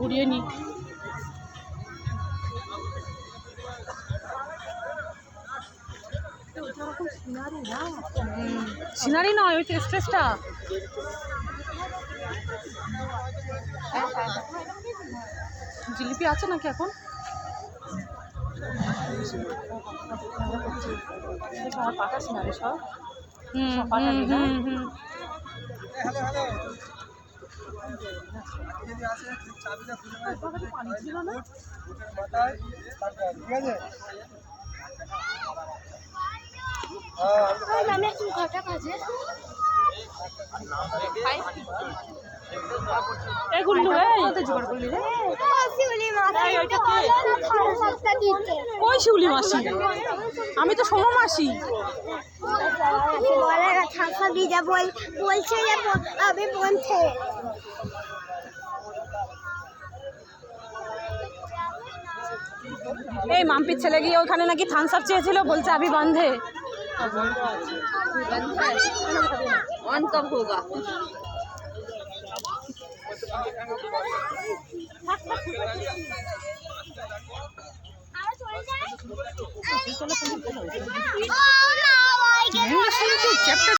ঘুরিয়ে নিই। সিনারি নয়, ওই তো স্টেজটা। জিলিপি আছে নাকি এখন? পাকা সিনারি সব। কই শিউলি মাসি? আমি তো সোমা মাসি। বলছে যে আমি বলছে এই মাম্পির ছেলে গিয়ে ওখানে নাকি থামস আপ চেয়েছিল, বলছে আবি বান্ধে। ऑन कब होगा? चलो